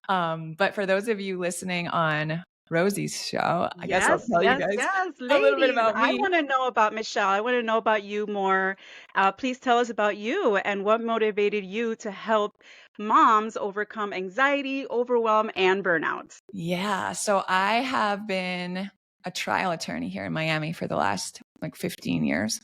But for those of you listening on Rosie's show, I guess I'll Yes, tell you yes, guys yes, a little bit ladies. about I me. want to know about Michelle. I want to know about you more. Please tell us about you and what motivated you to help moms overcome anxiety, overwhelm, and burnout. Yeah. So I have been a trial attorney here in Miami for the last like 15 years.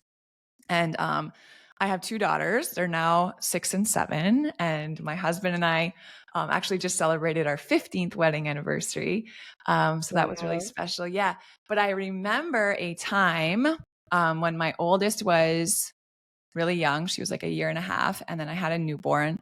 And I have two daughters. They're now 6 and 7. And my husband and I actually just celebrated our 15th wedding anniversary. So that was really Wow. special. Yeah. But I remember a time when my oldest was really young. She was like a year and a half. And then I had a newborn.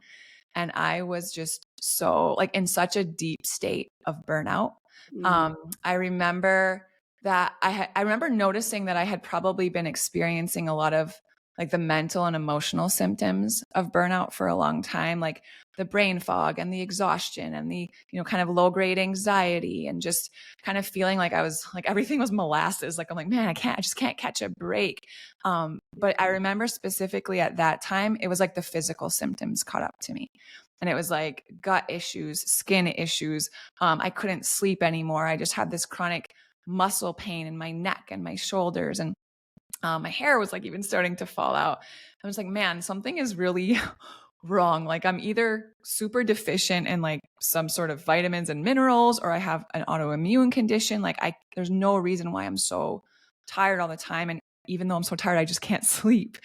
And I was just so like in such a deep state of burnout. Mm, I remember that I remember noticing that I had probably been experiencing a lot of like the mental and emotional symptoms of burnout for a long time, like the brain fog and the exhaustion and the, kind of low grade anxiety and just kind of feeling like I was like everything was molasses. Like I'm like, man, I just can't catch a break. But I remember specifically at that time, it was like the physical symptoms caught up to me. And it was like gut issues, skin issues. I couldn't sleep anymore. I just had this chronic muscle pain in my neck and my shoulders. And my hair was like even starting to fall out. I was like, man, something is really wrong. Like I'm either super deficient in like some sort of vitamins and minerals, or I have an autoimmune condition. Like there's no reason why I'm so tired all the time. And even though I'm so tired, I just can't sleep.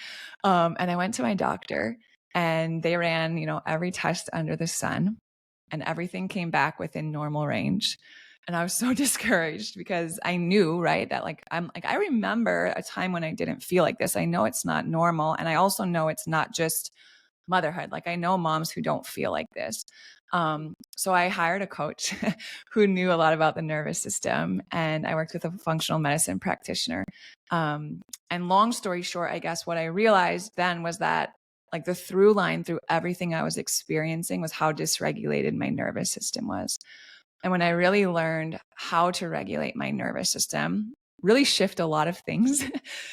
And I went to my doctor and they ran, every test under the sun and everything came back within normal range. And I was so discouraged because I knew, right, that like I remember a time when I didn't feel like this. I know it's not normal. And I also know it's not just motherhood. Like I know moms who don't feel like this. So I hired a coach who knew a lot about the nervous system, and I worked with a functional medicine practitioner. And long story short, I guess what I realized then was that like the through line through everything I was experiencing was how dysregulated my nervous system was. And when I really learned how to regulate my nervous system, really shift a lot of things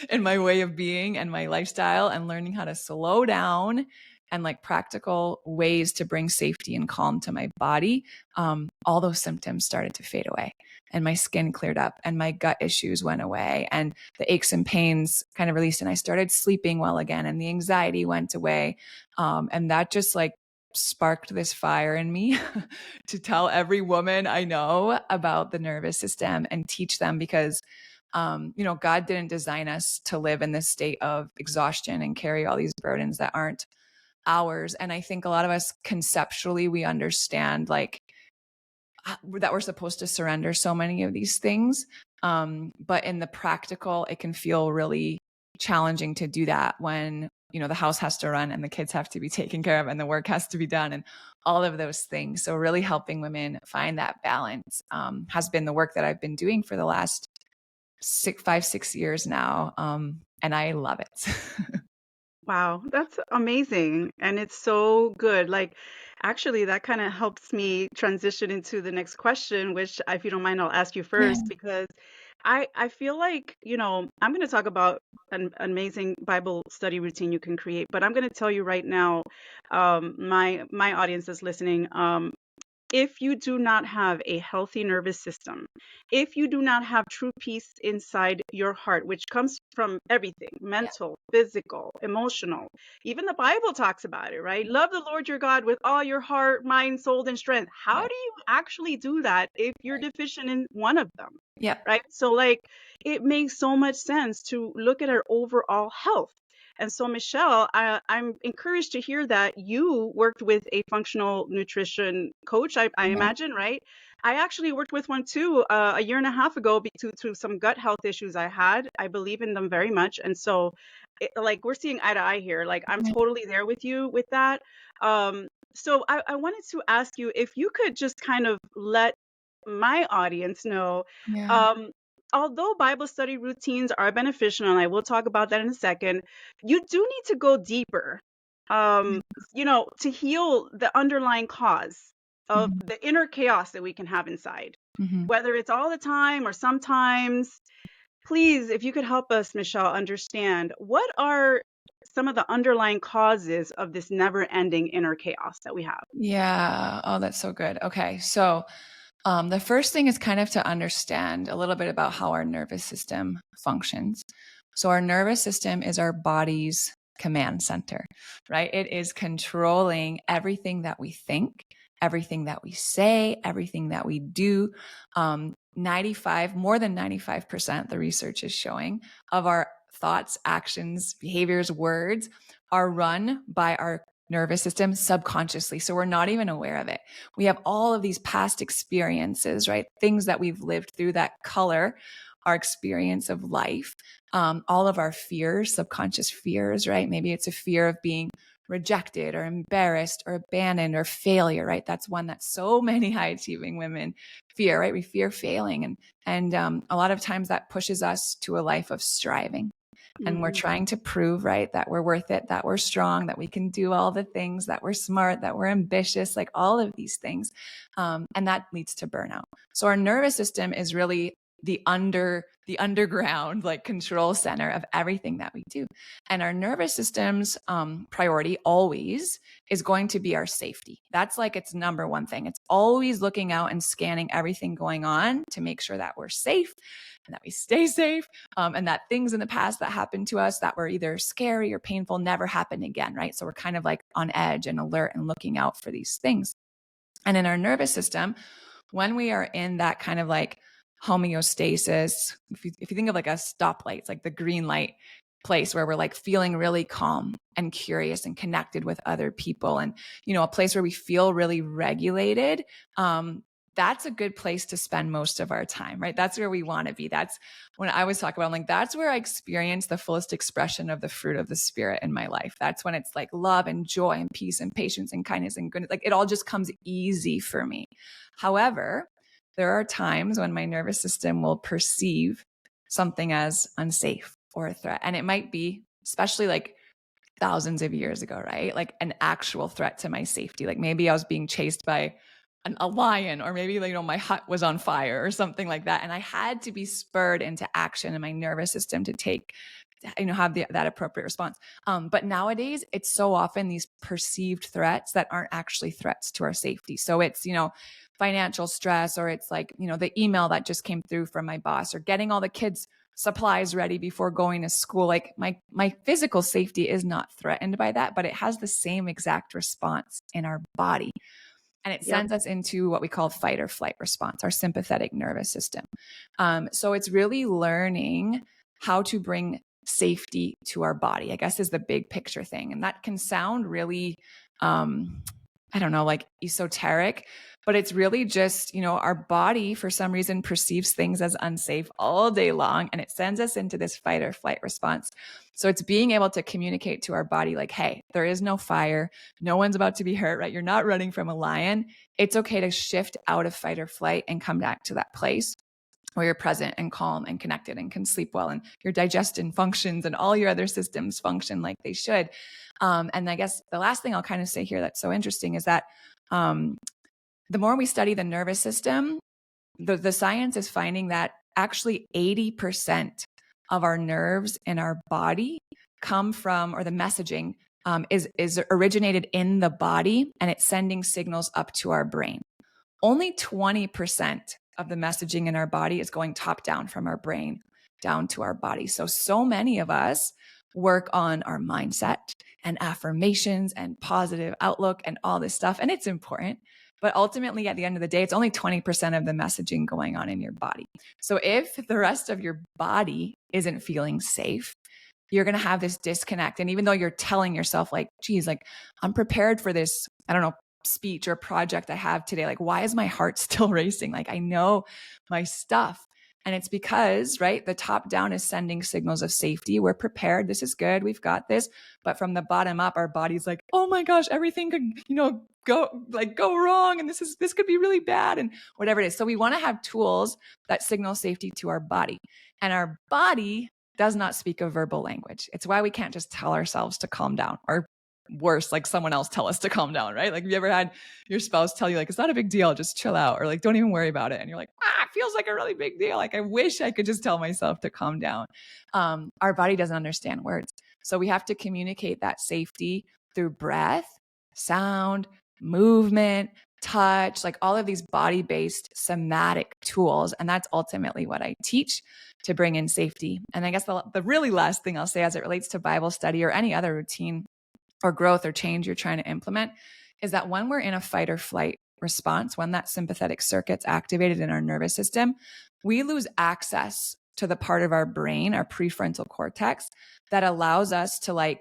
in my way of being and my lifestyle, and learning how to slow down and like practical ways to bring safety and calm to my body, all those symptoms started to fade away and my skin cleared up and my gut issues went away and the aches and pains kind of released and I started sleeping well again and the anxiety went away. And that just like sparked this fire in me to tell every woman I know about the nervous system and teach them because God didn't design us to live in this state of exhaustion and carry all these burdens that aren't ours. And I think a lot of us conceptually, we understand like that we're supposed to surrender so many of these things. But in the practical, it can feel really challenging to do that when, the house has to run and the kids have to be taken care of and the work has to be done and all of those things. So really helping women find that balance has been the work that I've been doing for the last 6 years now. And I love it. wow, that's amazing. And it's so good. Like, actually, that kind of helps me transition into the next question, which, if you don't mind, I'll ask you Yeah. first because I feel like, I'm going to talk about an amazing Bible study routine you can create, but I'm going to tell you right now, my audience is listening. If you do not have a healthy nervous system, if you do not have true peace inside your heart, which comes from everything Yeah. mental, physical, emotional, even the Bible talks about it, right? Love the Lord your God with all your heart, mind, soul, and strength. How Yeah. do you actually do that if you're deficient in one of them? Yeah. Right. So, like, it makes so much sense to look at our overall health. And so, Michelle, I'm encouraged to hear that you worked with a functional nutrition coach, I Yeah. imagine, right? I actually worked with one too a year and a half ago to some gut health issues I had. I believe in them very much. And so, like, we're seeing eye to eye here. Like, I'm totally there with you with that. So, I wanted to ask you if you could just kind of let my audience know. Yeah. Um, Although Bible study routines are beneficial, and I will talk about that in a second, you do need to go deeper, um, to heal the underlying cause of Mhm. the inner chaos that we can have inside, Mhm. whether it's all the time or sometimes. Please, if you could help us, Michelle, understand what are some of the underlying causes of this never-ending inner chaos that we have? Yeah. Oh, that's so good. Okay. So, the first thing is kind of to understand a little bit about how our nervous system functions. So, our nervous system is our body's command center, right? It is controlling everything that we think, everything that we say, everything that we do. 95, more than 95%, the research is showing, of our thoughts, actions, behaviors, words are run by our nervous system subconsciously. So we're not even aware of it. We have all of these past experiences, right? Things that we've lived through that color our experience of life. All of our fears, subconscious fears, right? Maybe it's a fear of being rejected or embarrassed or abandoned or failure, right? That's one that so many high achieving women fear, right? We fear failing. And a lot of times that pushes us to a life of striving. And we're Mhm. trying to prove, right, that we're worth it, that we're strong, that we can do all the things, that we're smart, that we're ambitious, like all of these things. And that leads to burnout. So our nervous system is really the underground like control center of everything that we do. And our nervous system's priority always is going to be our safety. That's like its number one thing. It's always looking out and scanning everything going on to make sure that we're safe and that we stay safe, and that things in the past that happened to us that were either scary or painful never happen again, right? So we're kind of like on edge and alert and looking out for these things. And in our nervous system, when we are in that kind of like homeostasis, if you think of like a stoplight, it's like the green light place where we're like feeling really calm and curious and connected with other people, and a place where we feel really regulated. That's a good place to spend most of our time, right? That's where we want to be. That's when I always talk about, I'm like, that's where I experience the fullest expression of the fruit of the spirit in my life. That's when it's like love and joy and peace and patience and kindness and goodness. Like it all just comes easy for me. However, there are times when my nervous system will perceive something as unsafe or a threat. And it might be, especially like thousands of years ago, right? Like an actual threat to my safety. Like maybe I was being chased by a lion, or maybe my hut was on fire or something like that. And I had to be spurred into action in my nervous system to take, have that appropriate response. But nowadays it's so often these perceived threats that aren't actually threats to our safety. So it's, financial stress, or it's like, the email that just came through from my boss, or getting all the kids supplies ready before going to school. Like my physical safety is not threatened by that, but it has the same exact response in our body. And it Yep. sends us into what we call fight or flight response, our sympathetic nervous system. So it's really learning how to bring safety to our body, I guess, is the big picture thing. And that can sound really, I don't know, like esoteric, but it's really just, our body for some reason perceives things as unsafe all day long, and it sends us into this fight or flight response. So it's being able to communicate to our body like, hey, there is no fire. No one's about to be hurt, right? You're not running from a lion. It's okay to shift out of fight or flight and come back to that place where you're present and calm and connected and can sleep well, and your digestion functions and all your other systems function like they should. And I guess the last thing I'll kind of say here that's so interesting is that the more we study the nervous system, the science is finding that actually 80% of our nerves in our body come from, or the messaging is originated in the body, and it's sending signals up to our brain. Only 20% of the messaging in our body is going top down from our brain down to our body. So many of us work on our mindset and affirmations and positive outlook and all this stuff. And it's important. But ultimately, at the end of the day, it's only 20% of the messaging going on in your body. So if the rest of your body isn't feeling safe, you're going to have this disconnect. And even though you're telling yourself like, geez, like I'm prepared for this, I don't know, speech or project I have today, like, why is my heart still racing? Like I know my stuff. And it's because, right, the top down is sending signals of safety. We're prepared. This is good. We've got this. But from the bottom up, our body's like, oh my gosh, everything could, go wrong. And this could be really bad and whatever it is. So we want to have tools that signal safety to our body. And our body does not speak a verbal language. It's why we can't just tell ourselves to calm down, or worse, like someone else tell us to calm down, right? Like, have you ever had your spouse tell you like, it's not a big deal, just chill out, or like, don't even worry about it. And you're like, it feels like a really big deal. Like I wish I could just tell myself to calm down. Our body doesn't understand words. So we have to communicate that safety through breath, sound, movement, touch, like all of these body-based somatic tools. And that's ultimately what I teach to bring in safety. And I guess the really last thing I'll say as it relates to Bible study or any other routine or growth or change you're trying to implement is that when we're in a fight or flight response, when that sympathetic circuit's activated in our nervous system, we lose access to the part of our brain, our prefrontal cortex, that allows us to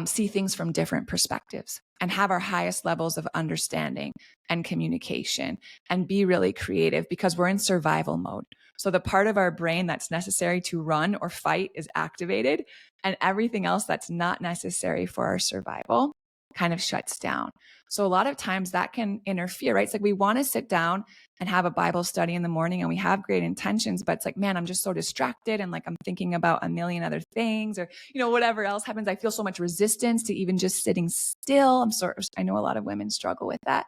see things from different perspectives and have our highest levels of understanding and communication and be really creative because we're in survival mode. So the part of our brain that's necessary to run or fight is activated, and everything else that's not necessary for our survival kind of shuts down. So a lot of times that can interfere, right? It's like we want to sit down and have a Bible study in the morning and we have great intentions, but it's like, man, I'm just so distracted and like I'm thinking about a million other things or, whatever else happens. I feel so much resistance to even just sitting still. I know a lot of women struggle with that.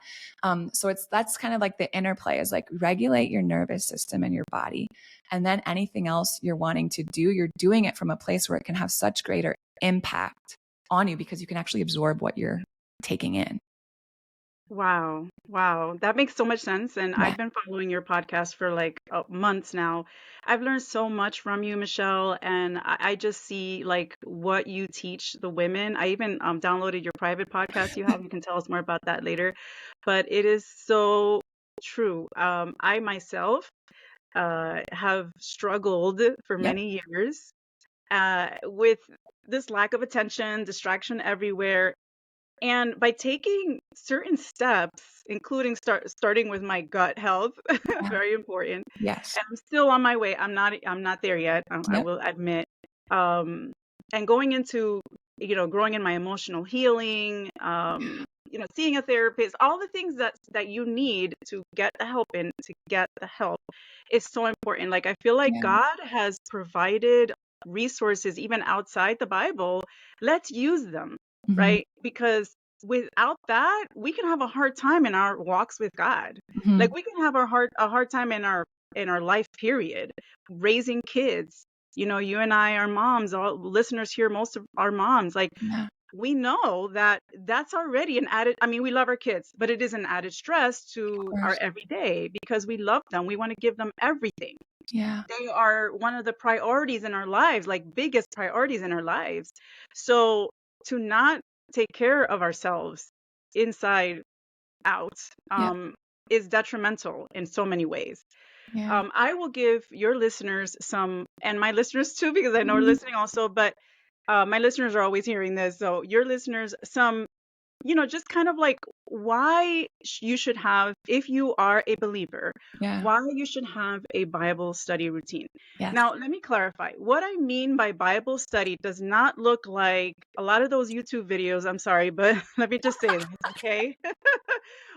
So that's kind of like the interplay is like regulate your nervous system and your body. And then anything else you're wanting to do, you're doing it from a place where it can have such greater impact on you because you can actually absorb what you're taking in. Wow. Wow. That makes so much sense. And Yeah. I've been following your podcast for like months now. I've learned so much from you, Michelle. And I just see like what you teach the women. I even downloaded your private podcast you have. You can tell us more about that later. But it is so true. I myself have struggled for Yep. many years with this lack of attention, distraction everywhere. And by taking certain steps, including starting with my gut health, Yeah. very important. Yes. And I'm still on my way. I'm not there yet. I Yep. will admit. Um, and going into, growing in my emotional healing, seeing a therapist, all the things that you need to get the help and to get the help is so important. Like I feel like Yeah. God has provided resources even outside the Bible. Let's use them, Mm-hmm. right? Because without that, we can have a hard time in our walks with God. Mm-hmm. Like we can have a hard time in our life period, raising kids. You and I are moms. All listeners here, most of our moms. Like Yeah. we know that that's already an added. I mean, we love our kids, but it is an added stress Of to our course. everyday because we love them. We want to give them everything. Yeah. They are one of the priorities in our lives, like biggest priorities in our lives. So to not take care of ourselves inside out Yep. is detrimental in so many ways. Yeah. I will give your listeners some, and my listeners too, because I know they're Mhm. listening also, but my listeners are always hearing this. So your listeners, some just kind of like why you should have, if you are a believer, Yeah. why you should have a Bible study routine. Yes. Now, let me clarify. What I mean by Bible study does not look like a lot of those YouTube videos. I'm sorry, but let me just say this, okay?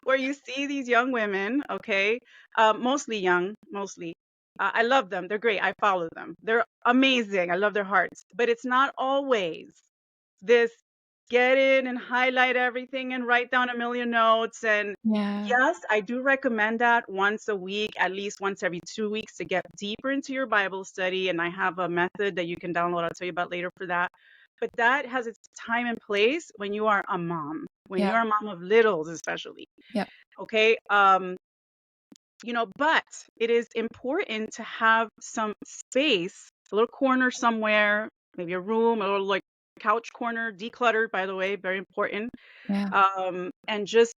Where you see these young women, okay? Mostly young, mostly. I love them. They're great. I follow them. They're amazing. I love their hearts. But it's not always this get in and highlight everything and write down a million notes. And Yeah. yes, I do recommend that once a week, at least once every 2 weeks to get deeper into your Bible study. And I have a method that you can download. I'll tell you about later for that. But that has its time and place when you are a mom, when Yep. you're a mom of littles, especially. Yep. Okay. But it is important to have some space, a little corner somewhere, maybe a room, a little like couch corner, decluttered, by the way, very important. Yeah. And just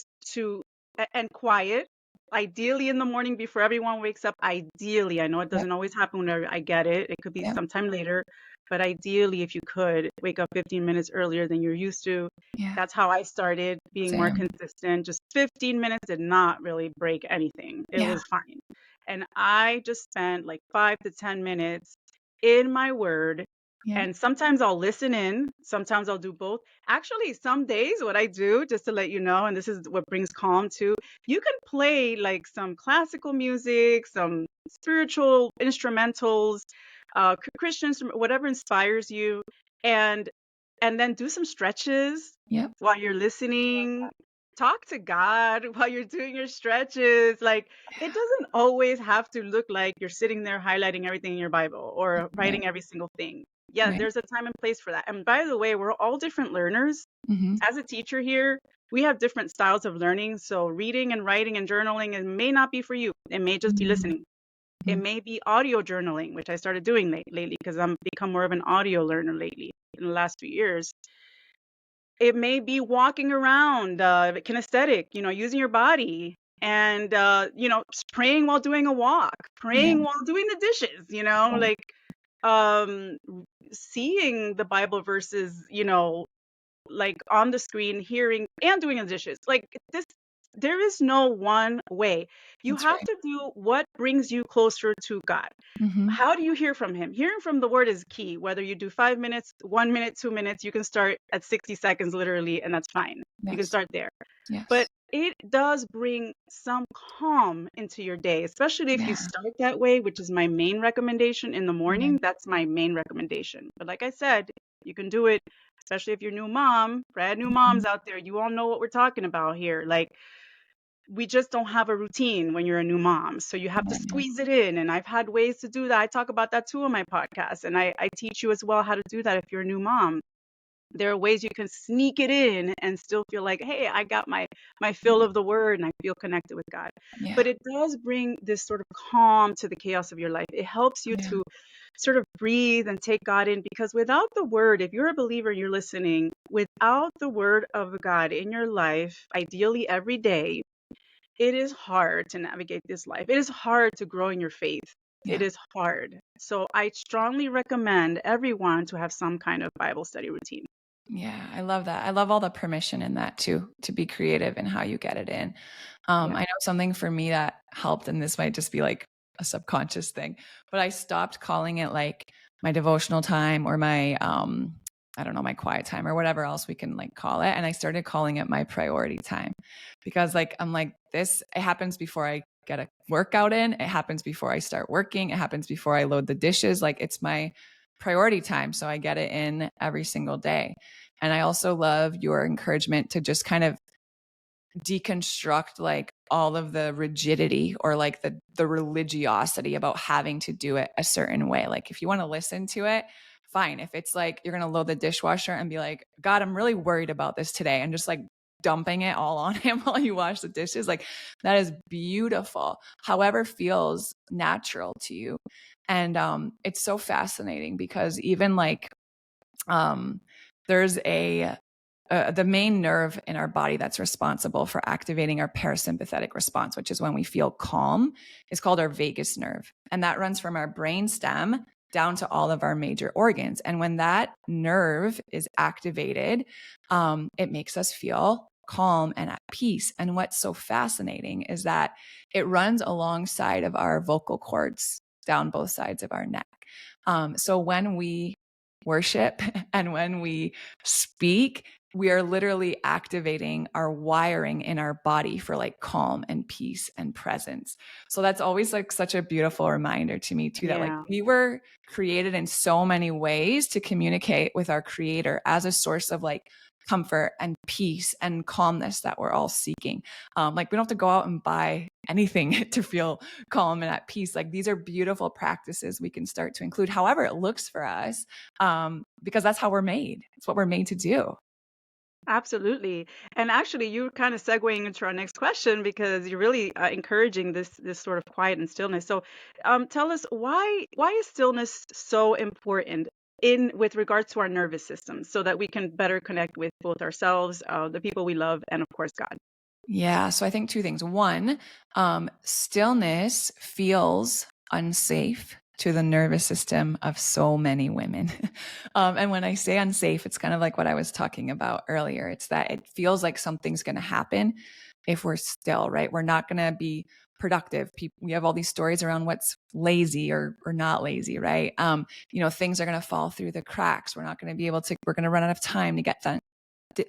and quiet, ideally in the morning before everyone wakes up. Ideally, I know it Yep. doesn't always happen whenever I get it. It could be Yep. sometime later, but ideally, if you could wake up 15 minutes earlier than you're used to. Yeah. That's how I started being more Same. consistent. Just 15 minutes did not really break anything. It Yeah. was fine. And I just spent like 5 to 10 minutes in my word. Yep. And sometimes I'll listen in, sometimes I'll do both. Actually, some days what I do, just to let you know, and this is what brings calm too, you can play like some classical music, some spiritual instrumentals, Christian, whatever inspires you, and then do some stretches Yep. while you're listening. Talk to God while you're doing your stretches. Like it doesn't always have to look like you're sitting there highlighting everything in your Bible or Yep. writing every single thing. Yeah, Right. there's a time and place for that. And by the way, we're all different learners. Mm-hmm. As a teacher here, we have different styles of learning. So reading and writing and journaling, it may not be for you. It may just be listening. It Mm-hmm. may be audio journaling, which I started doing lately because I'm become more of an audio learner lately in the last few years. It may be walking around, kinesthetic, using your body and, praying while doing a walk, Yeah. praying while doing the dishes, Yeah. like, um, seeing the Bible verses, like on the screen, hearing and doing the dishes. Like this, there is no one way. You That's have right. to do what brings you closer to God. Mm-hmm. How do you hear from him? Hearing from the word is key. Whether you do 5 minutes, 1 minute, 2 minutes, you can start at 60 seconds literally, and that's fine. You can Yes. start there. But Yes. it does bring some calm into your day, especially if you Yeah. start that way, which is my main recommendation in the Yeah. morning. That's my main recommendation. But like I said, you can do it, especially if you're new mom, brand new Mm-hmm. moms out there. You all know what we're talking about here. Like, we just don't have a routine when you're a new mom. So you have to Yeah. squeeze it in. And I've had ways to do that. I talk about that too on my podcast. And I teach you as well how to do that if you're a new mom. There are ways you can sneak it in and still feel like, hey, I got my fill of the word and I feel connected with God. Yeah. But it does bring this sort of calm to the chaos of your life. It helps you Yeah. to sort of breathe and take God in, because without the word, if you're a believer, you're listening, without the word of God in your life, ideally every day, it is hard to navigate this life. It is hard to grow in your faith. It Yeah. is hard. So I strongly recommend everyone to have some kind of Bible study routine. Yeah, I love that. I love all the permission in that too, to be creative in how you get it in. Yeah. I know something for me that helped, and this might just be like a subconscious thing, but I stopped calling it like my devotional time or my I don't know, my quiet time or whatever else we can like call it. And I started calling it my priority time because like I'm like this, it happens before I get a workout in, it happens before I start working, it happens before I load the dishes. Like it's my priority time. So I get it in every single day. And I also love your encouragement to just kind of deconstruct like all of the rigidity or like the religiosity about having to do it a certain way. Like if you want to listen to it, fine. If it's like you're going to load the dishwasher and be like, God, I'm really worried about this today, and just like dumping it all on him while you wash the dishes, like that is beautiful. However feels natural to you. And it's so fascinating because even like there's the main nerve in our body that's responsible for activating our parasympathetic response, which is when we feel calm, is called our vagus nerve. And that runs from our brain stem down to all of our major organs. And when that nerve is activated, it makes us feel calm and at peace. And what's so fascinating is that it runs alongside of our vocal cords down both sides of our neck. So when we worship and when we speak, we are literally activating our wiring in our body for like calm and peace and presence. So that's always like such a beautiful reminder to me too, that like Yeah. we were created in so many ways to communicate with our creator as a source of like comfort and peace and calmness that we're all seeking. Like we don't have to go out and buy anything to feel calm and at peace. Like these are beautiful practices we can start to include however it looks for us, because that's how we're made. It's what we're made to do. Absolutely. And actually, you're kind of segueing into our next question because you're really encouraging this sort of quiet and stillness. So, tell us why is stillness so important in with regards to our nervous system, so that we can better connect with both ourselves, the people we love, and of course God. Yeah. So I think two things. One, stillness feels unsafe to the nervous system of so many women. And when I say unsafe, it's kind of like what I was talking about earlier. It's that it feels like something's going to happen if we're still, right? We're not going to be productive. We have all these stories around what's lazy or not lazy, right? Things are going to fall through the cracks. We're not going to be able to, we're going to run out of time to get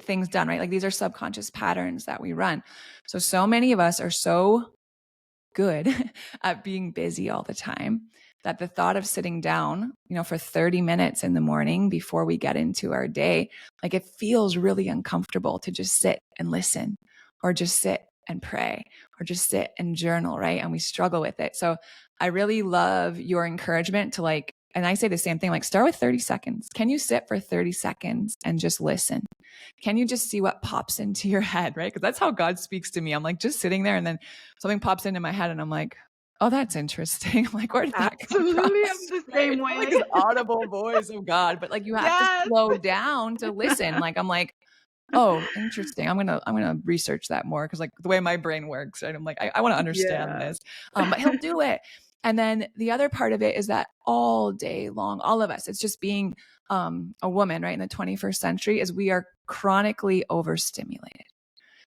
things done, right? Like these are subconscious patterns that we run. So many of us are so good at being busy all the time that the thought of sitting down, for 30 minutes in the morning before we get into our day, like it feels really uncomfortable to just sit and listen or just sit and pray or just sit and journal, right? And we struggle with it. So I really love your encouragement to like and I say the same thing, like start with 30 seconds. Can you sit for 30 seconds and just listen? Can you just see what pops into your head, right? Because that's how God speaks to me. I'm like just sitting there and then something pops into my head and I'm like, oh, that's interesting. I'm like, where did that come from? Absolutely, I'm the Right? same It's not like way. this audible voice of God, but like you have to Yes. slow down to listen. Like I'm like, oh, interesting. I'm gonna research that more because like the way my brain works, right? I'm like, I want to understand Yeah. this. But he'll do it. And then the other part of it is that all day long, all of us, it's just being a woman, right, in the 21st century, is we are chronically overstimulated.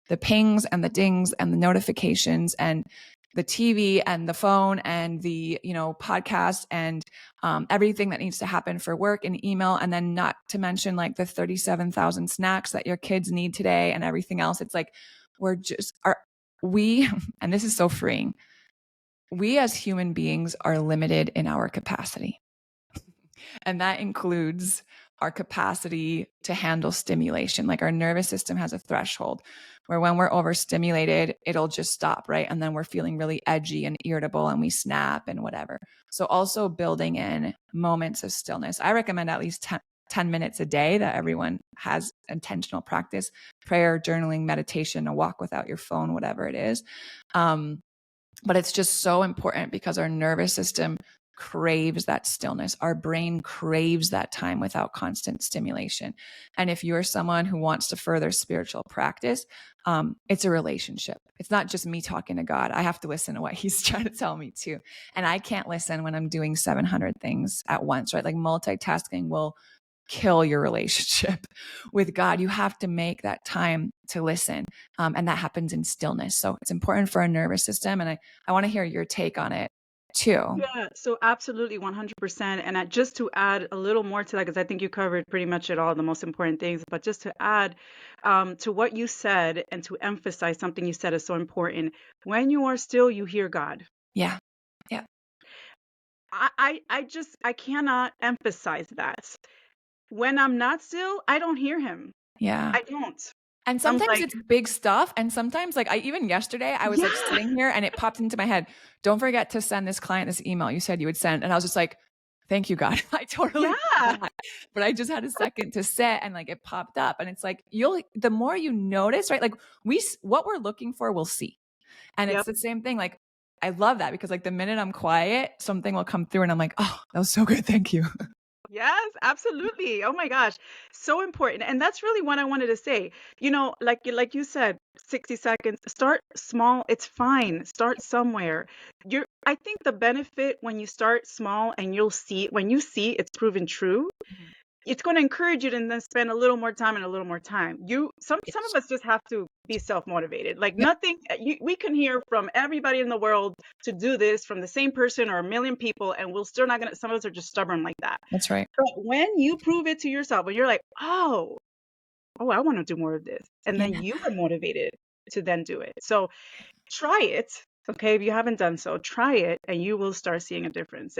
The pings and the dings and the notifications and the TV and the phone and the, podcast and everything that needs to happen for work and email. And then not to mention like the 37,000 snacks that your kids need today and everything else. It's like, and this is so freeing. We as human beings are limited in our capacity. And that includes our capacity to handle stimulation. Like our nervous system has a threshold where when we're overstimulated, it'll just stop, right? And then we're feeling really edgy and irritable and we snap and whatever. So also building in moments of stillness. I recommend at least 10 minutes a day that everyone has intentional practice, prayer, journaling, meditation, a walk without your phone, whatever it is. But it's just so important because our nervous system craves that stillness. Our brain craves that time without constant stimulation. And if you're someone who wants to further spiritual practice, it's a relationship. It's not just me talking to God. I have to listen to what he's trying to tell me too. And I can't listen when I'm doing 700 things at once, right? Like multitasking will kill your relationship with God. You have to make that time to listen. And that happens in stillness. So it's important for our nervous system. And I want to hear your take on it too. Yeah, so absolutely 100%. And just to add a little more to that, because I think you covered pretty much it all, the most important things, but just to add to what you said and to emphasize something you said is so important. When you are still, you hear God. Yeah. Yeah. I cannot emphasize that. When I'm not still, I don't hear him. Yeah. I don't. And I'm sometimes like, it's big stuff. And sometimes like even yesterday, I was like yeah, sitting here and it popped into my head, don't forget to send this client this email you said you would send. And I was just like, thank you, God. I totally yeah, forgot. But I just had a second to sit and like it popped up. And it's like, the more you notice, right? Like what we're looking for, we'll see. And it's yep. the same thing. Like, I love that because like the minute I'm quiet, something will come through and I'm like, oh, that was so good. Thank you. Yes, absolutely. Oh my gosh. So important. And that's really what I wanted to say. Like you said, 60 seconds, start small. It's fine. Start somewhere. I think the benefit when you start small and when you see it's proven true, it's going to encourage you to then spend a little more time and a little more time. Some Yes. of us just have to be self-motivated. Like Yep. nothing, we can hear from everybody in the world to do this from the same person or a million people, and we're still not gonna. Some of us are just stubborn like that. That's right. But when you prove it to yourself, when you're like, oh, I want to do more of this, and Yeah. then you are motivated to then do it. So try it. Okay, if you haven't done so, try it, and you will start seeing a difference.